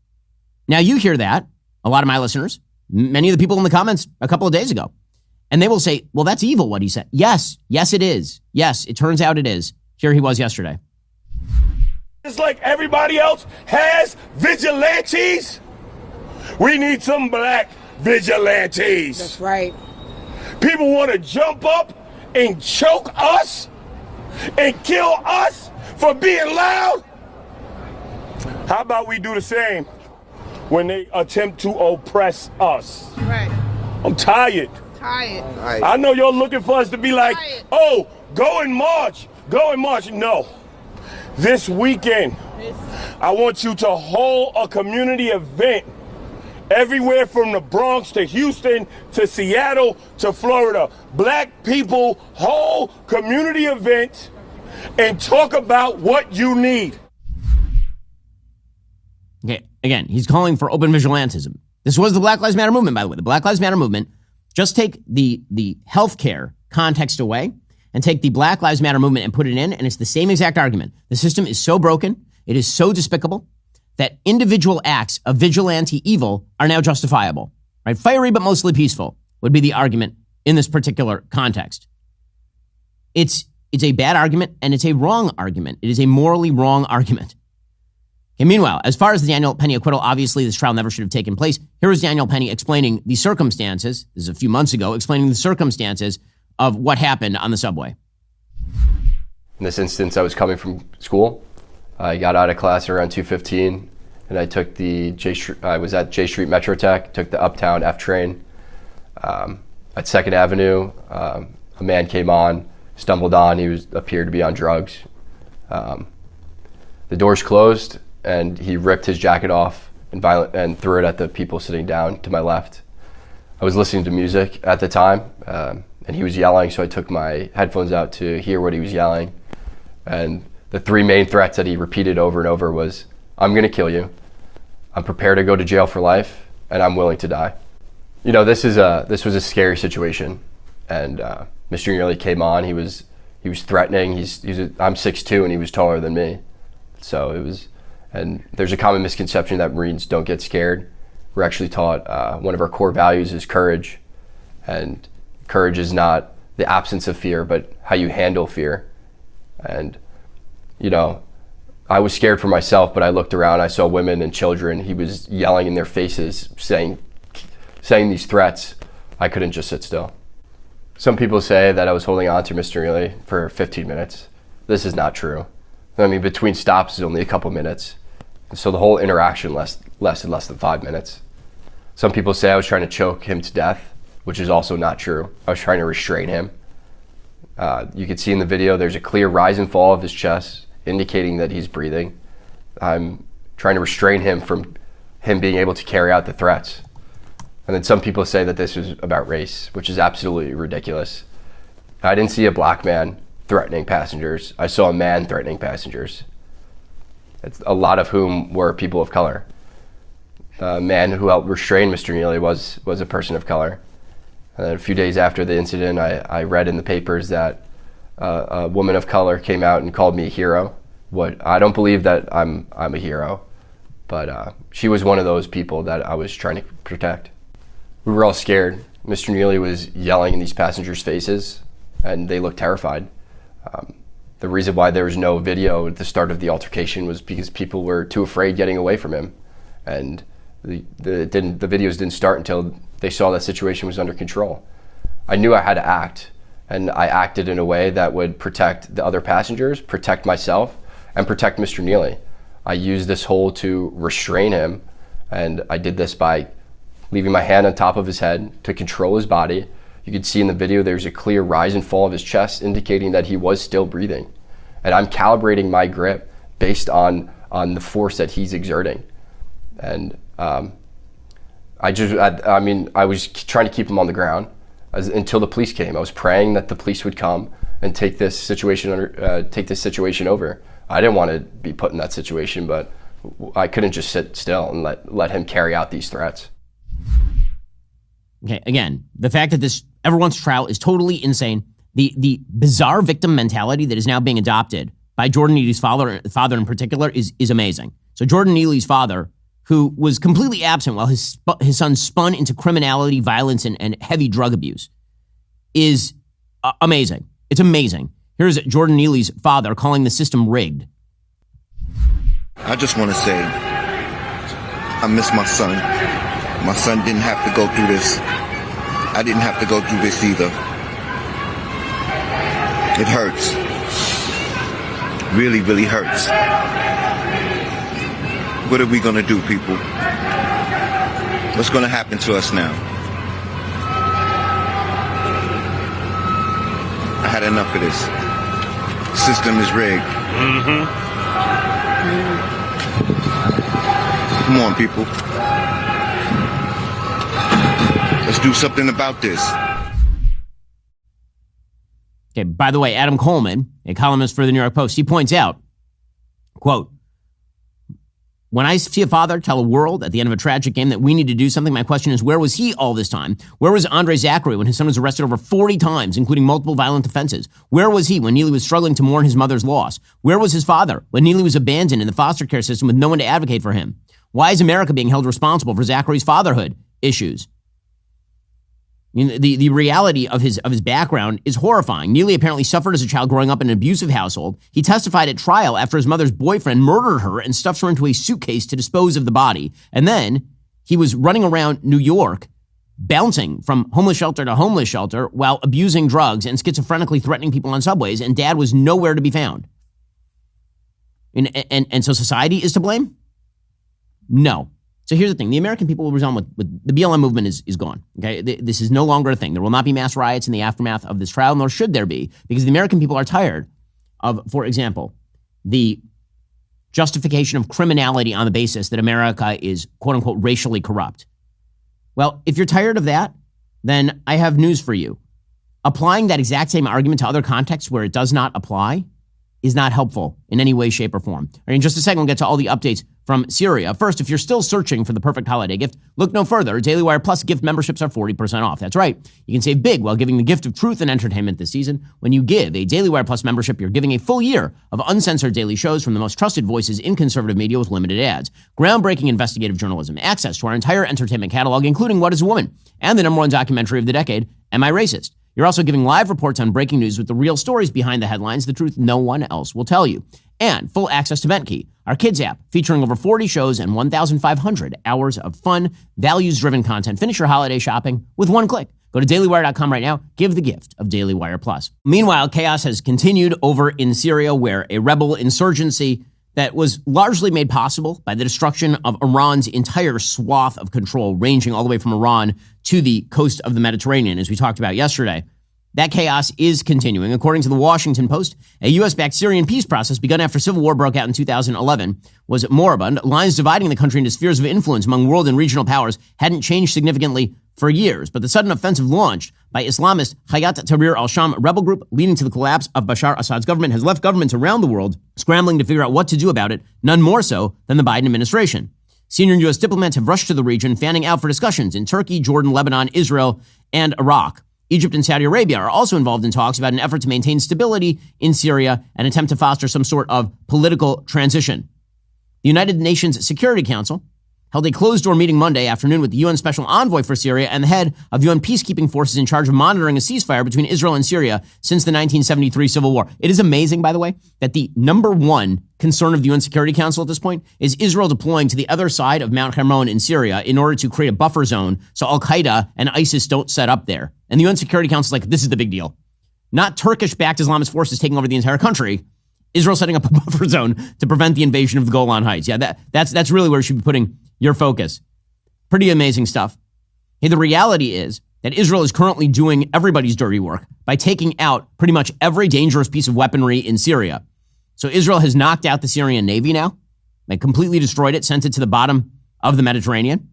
Now you hear that, a lot of my listeners, many of the people in the comments a couple of days ago, and they will say, well, that's evil what he said. Yes, it is. Yes, it turns out it is. Here he was yesterday. Just like everybody else has vigilantes, we need some black vigilantes. That's right. People want to jump up and choke us and kill us for being loud. How about we do the same when they attempt to oppress us? Right. I'm tired. I know you're looking for us to be like, oh, go and march. No. This weekend, I want you to hold a community event everywhere from the Bronx to Houston to Seattle to Florida. Black people, hold community event and talk about what you need. Okay, again, he's calling for open vigilantism. This was the Black Lives Matter movement, by the way. The Black Lives Matter movement, just take the healthcare context away and take the Black Lives Matter movement and put it in, and it's the same exact argument. The system is so broken, it is so despicable, that individual acts of vigilante evil are now justifiable. Right? Fiery but mostly peaceful would be the argument in this particular context. It's a bad argument, and it's a wrong argument. It is a morally wrong argument. Okay, meanwhile, as far as the Daniel Penny acquittal, obviously this trial never should have taken place. Here is Daniel Penny explaining the circumstances, this is a few months ago, explaining the circumstances of what happened on the subway. In this instance, I was coming from school. I got out of class around 2:15, and I took I was at J Street Metro Tech, took the Uptown F train. At 2nd Avenue, a man came on, stumbled on, appeared to be on drugs. The doors closed, and he ripped his jacket off and threw it at the people sitting down to my left. I was listening to music at the time, and he was yelling, so I took my headphones out to hear what he was yelling. And the three main threats that he repeated over and over was, I'm gonna kill you, I'm prepared to go to jail for life, and I'm willing to die. You know, this was a scary situation. And Mr. Neely came on, he was threatening, I'm 6'2", and he was taller than me. So it was, and there's a common misconception that Marines don't get scared. We're actually taught one of our core values is courage. And courage is not the absence of fear, but how you handle fear. And, you know, I was scared for myself, but I looked around, I saw women and children. He was yelling in their faces, saying these threats. I couldn't just sit still. Some people say that I was holding on to Mr. Neely for 15 minutes. This is not true. I mean, between stops is only a couple minutes. So the whole interaction lasted less than 5 minutes. Some people say I was trying to choke him to death, which is also not true. I was trying to restrain him. You can see in the video, there's a clear rise and fall of his chest, indicating that he's breathing. I'm trying to restrain him from him being able to carry out the threats. And then some people say that this was about race, which is absolutely ridiculous. I didn't see a black man threatening passengers. I saw a man threatening passengers, a lot of whom were people of color. The man who helped restrain Mr. Neely was a person of color. And then a few days after the incident, I read in the papers that a woman of color came out and called me a hero. I don't believe that I'm a hero, but she was one of those people that I was trying to protect. We were all scared. Mr. Neely was yelling in these passengers' faces, and they looked terrified. The reason why there was no video at the start of the altercation was because people were too afraid getting away from him, and the videos didn't start until they saw that situation was under control. I knew I had to act, and I acted in a way that would protect the other passengers, protect myself, and protect Mr. Neely. I used this hole to restrain him, and I did this by leaving my hand on top of his head to control his body. You could see in the video there's a clear rise and fall of his chest, indicating that he was still breathing. And I'm calibrating my grip based on the force that he's exerting. And I was trying to keep him on the ground until the police came. I was praying that the police would come and take this situation over. I didn't want to be put in that situation, but I couldn't just sit still and let him carry out these threats. Okay, again, the fact that this everyone's trial is totally insane. The bizarre victim mentality that is now being adopted by Jordan Neely's father in particular is amazing. So Jordan Neely's father, who was completely absent while his son spun into criminality, violence, and heavy drug abuse, is amazing. It's amazing. Here's Jordan Neely's father calling the system rigged. I just want to say I miss my son. My son didn't have to go through this. I didn't have to go through this either. It hurts. Really, really hurts. What are we going to do, people? What's going to happen to us now? I had enough of this. The system is rigged. Come on, people. Let's do something about this. Okay, by the way, Adam Coleman, a columnist for the New York Post, he points out, quote, "When I see a father tell a world at the end of a tragic game that we need to do something, my question is, where was he all this time? Where was Andre Zachary when his son was arrested over 40 times, including multiple violent offenses? Where was he when Neely was struggling to mourn his mother's loss? Where was his father when Neely was abandoned in the foster care system with no one to advocate for him? Why is America being held responsible for Zachary's fatherhood issues?" I mean, the reality of his background is horrifying. Neely apparently suffered as a child growing up in an abusive household. He testified at trial after his mother's boyfriend murdered her and stuffed her into a suitcase to dispose of the body. And then he was running around New York, bouncing from homeless shelter to homeless shelter while abusing drugs and schizophrenically threatening people on subways, and dad was nowhere to be found. And so society is to blame? No. So here's the thing. The American people will resound with the BLM movement is gone. Okay, this is no longer a thing. There will not be mass riots in the aftermath of this trial, nor should there be, because the American people are tired of, for example, the justification of criminality on the basis that America is, quote unquote, racially corrupt. Well, if you're tired of that, then I have news for you. Applying that exact same argument to other contexts where it does not apply is not helpful in any way, shape, or form. All right, in just a second, we'll get to all the updates from Syria. First, if you're still searching for the perfect holiday gift, look no further. Daily Wire Plus gift memberships are 40% off. That's right. You can save big while giving the gift of truth and entertainment this season. When you give a Daily Wire Plus membership, you're giving a full year of uncensored daily shows from the most trusted voices in conservative media with limited ads, groundbreaking investigative journalism, access to our entire entertainment catalog, including What is a Woman, and the #1 documentary of the decade, Am I Racist? You're also giving live reports on breaking news with the real stories behind the headlines, the truth no one else will tell you. And full access to VentKey, our kids app, featuring over 40 shows and 1,500 hours of fun, values-driven content. Finish your holiday shopping with one click. Go to dailywire.com right now. Give the gift of Daily Wire Plus. Meanwhile, chaos has continued over in Syria, where a rebel insurgency that was largely made possible by the destruction of Iran's entire swath of control, ranging all the way from Iran to the coast of the Mediterranean, as we talked about yesterday, that chaos is continuing. According to the Washington Post, a U.S.-backed Syrian peace process begun after civil war broke out in 2011 was moribund. Lines dividing the country into spheres of influence among world and regional powers hadn't changed significantly for years. But the sudden offensive launched by Islamist Hayat Tahrir al-Sham rebel group, leading to the collapse of Bashar Assad's government, has left governments around the world scrambling to figure out what to do about it, none more so than the Biden administration. Senior U.S. diplomats have rushed to the region, fanning out for discussions in Turkey, Jordan, Lebanon, Israel, and Iraq. Egypt and Saudi Arabia are also involved in talks about an effort to maintain stability in Syria and attempt to foster some sort of political transition. The United Nations Security Council held a closed-door meeting Monday afternoon with the UN Special Envoy for Syria and the head of UN peacekeeping forces in charge of monitoring a ceasefire between Israel and Syria since the 1973 civil war. It is amazing, by the way, that the number one concern of the UN Security Council at this point is Israel deploying to the other side of Mount Hermon in Syria in order to create a buffer zone so Al-Qaeda and ISIS don't set up there. And the UN Security Council is like, this is the big deal. Not Turkish-backed Islamist forces taking over the entire country. Israel setting up a buffer zone to prevent the invasion of the Golan Heights. Yeah, that's really where you should be putting your focus. Pretty amazing stuff. Hey, the reality is that Israel is currently doing everybody's dirty work by taking out pretty much every dangerous piece of weaponry in Syria. So Israel has knocked out the Syrian Navy now. They completely destroyed it, sent it to the bottom of the Mediterranean.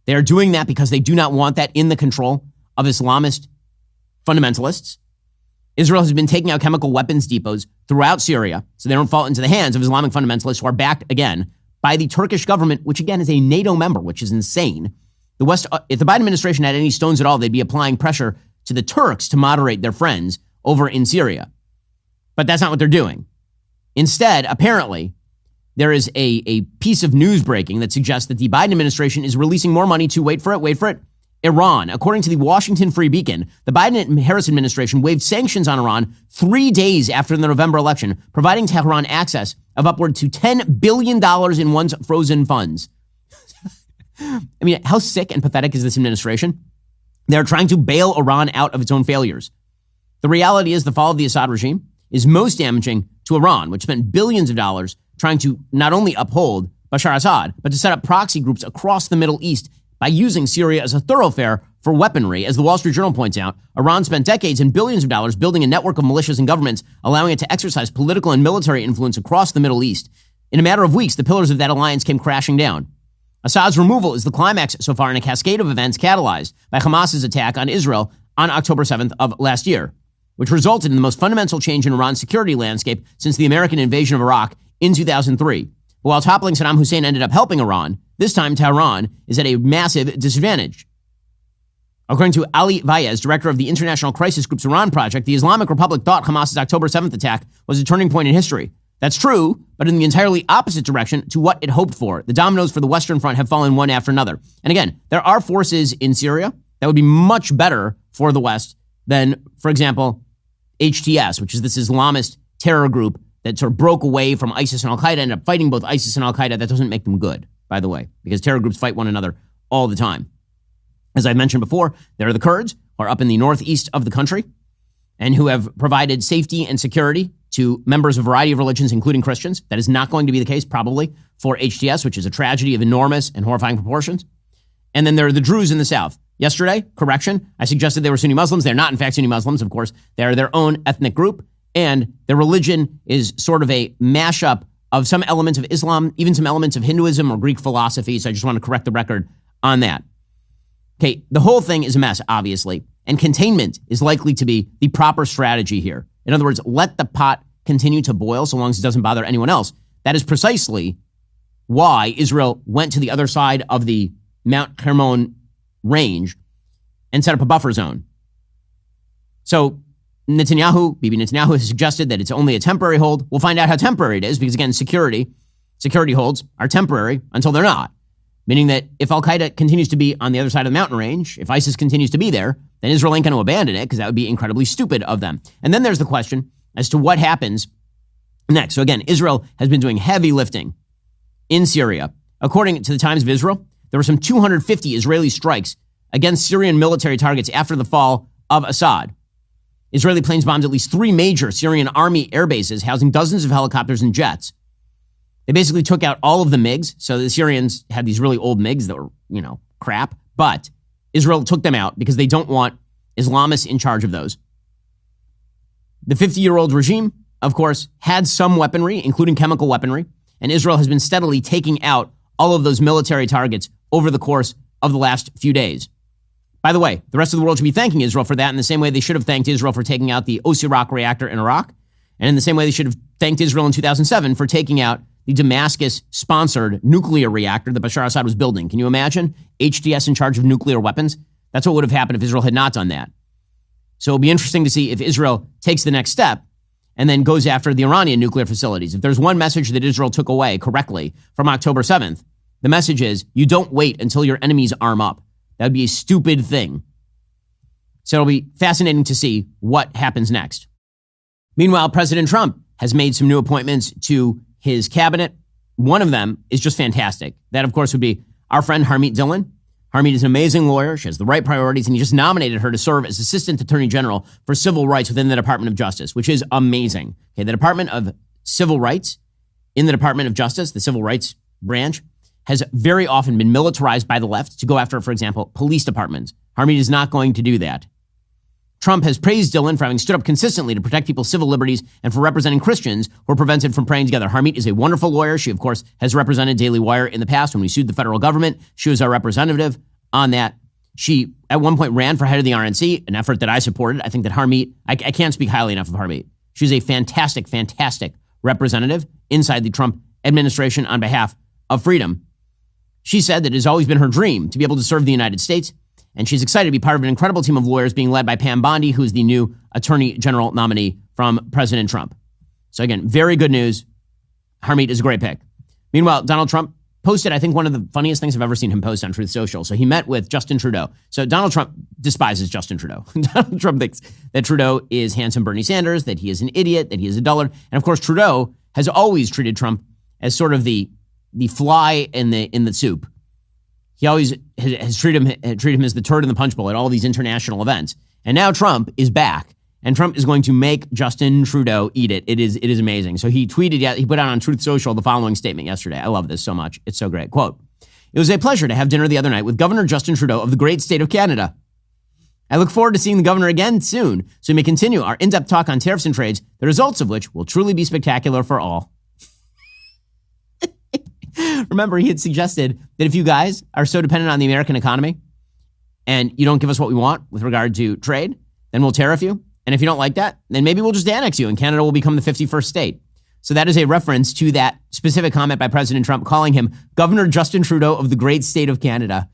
They are doing that because they do not want that in the control of Islamist fundamentalists. Israel has been taking out chemical weapons depots throughout Syria so they don't fall into the hands of Islamic fundamentalists who are backed, again, by the Turkish government, which, again, is a NATO member, which is insane. The West, if the Biden administration had any stones at all, they'd be applying pressure to the Turks to moderate their friends over in Syria. But that's not what they're doing. Instead, apparently, there is a piece of news breaking that suggests that the Biden administration is releasing more money to, wait for it, Iran. According to the Washington Free Beacon, the Biden and Harris administration waived sanctions on Iran 3 days after the November election, providing Tehran access of upward to $10 billion in once frozen funds. I mean, how sick and pathetic is this administration? They're trying to bail Iran out of its own failures. The reality is the fall of the Assad regime is most damaging to Iran, which spent billions of dollars trying to not only uphold Bashar Assad, but to set up proxy groups across the Middle East by using Syria as a thoroughfare for weaponry. As the Wall Street Journal points out, Iran spent decades and billions of dollars building a network of militias and governments, allowing it to exercise political and military influence across the Middle East. In a matter of weeks, the pillars of that alliance came crashing down. Assad's removal is the climax so far in a cascade of events catalyzed by Hamas's attack on Israel on October 7th of last year, which resulted in the most fundamental change in Iran's security landscape since the American invasion of Iraq in 2003. But while toppling Saddam Hussein ended up helping Iran, this time Tehran is at a massive disadvantage. According to Ali Vaez, director of the International Crisis Group's Iran Project, the Islamic Republic thought Hamas's October 7th attack was a turning point in history. That's true, but in the entirely opposite direction to what it hoped for. The dominoes for the Western Front have fallen one after another. And again, there are forces in Syria that would be much better for the West than, for example, HTS, which is this Islamist terror group that sort of broke away from ISIS and Al-Qaeda, ended up fighting both ISIS and Al-Qaeda. That doesn't make them good, by the way, because terror groups fight one another all the time. As I mentioned before, there are the Kurds, who are up in the northeast of the country, and who have provided safety and security to members of a variety of religions, including Christians. That is not going to be the case, probably, for HTS, which is a tragedy of enormous and horrifying proportions. And then there are the Druze in the south. Yesterday, correction, I suggested they were Sunni Muslims. They're not, in fact, Sunni Muslims, of course. They are their own ethnic group, and their religion is sort of a mashup of some elements of Islam, even some elements of Hinduism or Greek philosophy. So I just want to correct the record on that. Okay, the whole thing is a mess, obviously, and containment is likely to be the proper strategy here. In other words, let the pot continue to boil so long as it doesn't bother anyone else. That is precisely why Israel went to the other side of the Mount Hermon range and set up a buffer zone. So Bibi Netanyahu has suggested that it's only a temporary hold. We'll find out how temporary it is because, again, security holds are temporary until they're not. Meaning that if Al-Qaeda continues to be on the other side of the mountain range, if ISIS continues to be there, then Israel ain't going to abandon it because that would be incredibly stupid of them. And then there's the question as to what happens next. So again, Israel has been doing heavy lifting in Syria. According to the Times of Israel, there were some 250 Israeli strikes against Syrian military targets after the fall of Assad. Israeli planes bombed at least 3 major Syrian army air bases, housing dozens of helicopters and jets. They basically took out all of the MiGs. So the Syrians had these really old MiGs that were, crap. But Israel took them out because they don't want Islamists in charge of those. The 50-year-old regime, of course, had some weaponry, including chemical weaponry, and Israel has been steadily taking out all of those military targets over the course of the last few days. By the way, the rest of the world should be thanking Israel for that in the same way they should have thanked Israel for taking out the Osirak reactor in Iraq, and in the same way they should have thanked Israel in 2007 for taking out the Damascus-sponsored nuclear reactor that Bashar Assad was building. Can you imagine? HDS in charge of nuclear weapons? That's what would have happened if Israel had not done that. So it'll be interesting to see if Israel takes the next step and then goes after the Iranian nuclear facilities. If there's one message that Israel took away correctly from October 7th, the message is you don't wait until your enemies arm up. That would be a stupid thing. So it'll be fascinating to see what happens next. Meanwhile, President Trump has made some new appointments to his cabinet. One of them is just fantastic. That, of course, would be our friend Harmeet Dillon. Harmeet is an amazing lawyer. She has the right priorities, and he just nominated her to serve as Assistant Attorney General for Civil Rights within the Department of Justice, which is amazing. Okay, the Department of Civil Rights in the Department of Justice, the Civil Rights branch, has very often been militarized by the left to go after, for example, police departments. Harmeet is not going to do that. Trump has praised Dillon for having stood up consistently to protect people's civil liberties and for representing Christians who are prevented from praying together. Harmeet is a wonderful lawyer. She, of course, has represented Daily Wire in the past when we sued the federal government. She was our representative on that. She, at one point, ran for head of the RNC, an effort that I supported. I think that Harmeet, I can't speak highly enough of Harmeet. She's a fantastic, fantastic representative inside the Trump administration on behalf of freedom. She said that it has always been her dream to be able to serve the United States, and she's excited to be part of an incredible team of lawyers being led by Pam Bondi, who is the new Attorney General nominee from President Trump. So again, very good news. Harmeet is a great pick. Meanwhile, Donald Trump posted, I think, one of the funniest things I've ever seen him post on Truth Social. So he met with Justin Trudeau. So Donald Trump despises Justin Trudeau. Donald Trump thinks that Trudeau is handsome Bernie Sanders, that he is an idiot, that he is a dullard. And of course, Trudeau has always treated Trump as sort of the fly in the soup. He always has treated him as the turd in the punch bowl at all these international events. And now Trump is back, and Trump is going to make Justin Trudeau eat it. It is amazing. So he tweeted, he put out on Truth Social the following statement yesterday. I love this so much. It's so great. Quote, "It was a pleasure to have dinner the other night with Governor Justin Trudeau of the great state of Canada. I look forward to seeing the governor again soon, so we may continue our in-depth talk on tariffs and trades, the results of which will truly be spectacular for all." Remember, he had suggested that if you guys are so dependent on the American economy and you don't give us what we want with regard to trade, then we'll tariff you. And if you don't like that, then maybe we'll just annex you and Canada will become the 51st state. So that is a reference to that specific comment by President Trump calling him Governor Justin Trudeau of the great state of Canada.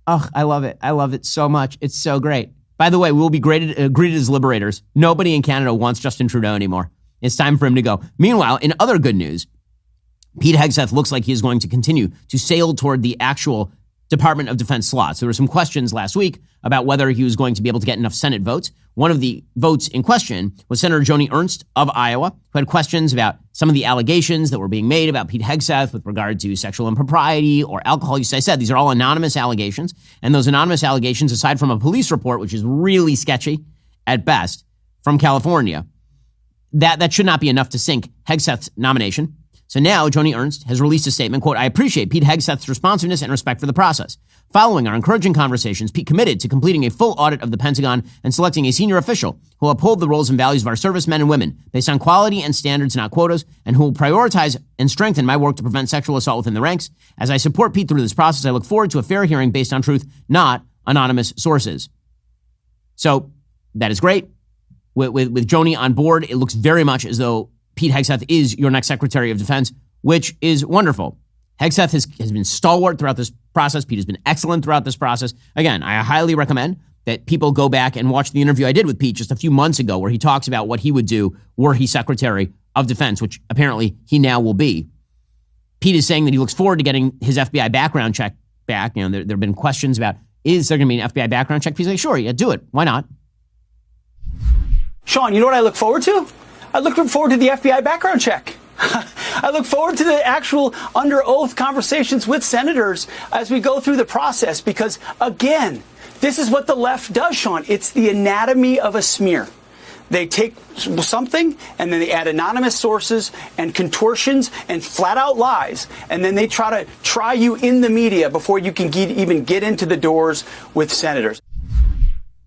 Oh, I love it. I love it so much. It's so great. By the way, we will be greeted as liberators. Nobody in Canada wants Justin Trudeau anymore. It's time for him to go. Meanwhile, in other good news, Pete Hegseth looks like he is going to continue to sail toward the actual Department of Defense slots. There were some questions last week about whether he was going to be able to get enough Senate votes. One of the votes in question was Senator Joni Ernst of Iowa, who had questions about some of the allegations that were being made about Pete Hegseth with regard to sexual impropriety or alcohol use. I said these are all anonymous allegations, and those anonymous allegations, aside from a police report, which is really sketchy at best, from California, that should not be enough to sink Hegseth's nomination. So now Joni Ernst has released a statement, quote, "I appreciate Pete Hegseth's responsiveness and respect for the process. Following our encouraging conversations, Pete committed to completing a full audit of the Pentagon and selecting a senior official who will uphold the roles and values of our servicemen and women based on quality and standards, not quotas, and who will prioritize and strengthen my work to prevent sexual assault within the ranks. As I support Pete through this process, I look forward to a fair hearing based on truth, not anonymous sources." So that is great. With Joni on board, it looks very much as though Pete Hegseth is your next Secretary of Defense, which is wonderful. Hegseth has been stalwart throughout this process. Pete has been excellent throughout this process. Again, I highly recommend that people go back and watch the interview I did with Pete just a few months ago where he talks about what he would do were he Secretary of Defense, which apparently he now will be. Pete is saying that he looks forward to getting his FBI background check back. You know, there have been questions about, is there going to be an FBI background check? He's like, sure, yeah, do it. Why not? Sean, you know what I look forward to? I look forward to the FBI background check. I look forward to the actual under oath conversations with senators as we go through the process because, again, this is what the left does, Sean. It's the anatomy of a smear. They take something and then they add anonymous sources and contortions and flat out lies. And then they try to try you in the media before you can even get into the doors with senators.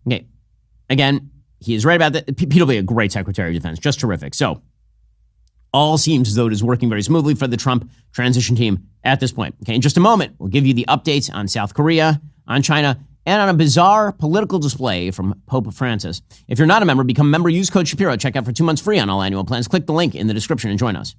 Okay. Again, he is right about that. Pete will be a great Secretary of Defense, just terrific. So all seems as though it is working very smoothly for the Trump transition team at this point. Okay, in just a moment, we'll give you the updates on South Korea, on China, and on a bizarre political display from Pope Francis. If you're not a member, become a member. Use code Shapiro. Check out for 2 months free on all annual plans. Click the link in the description and join us.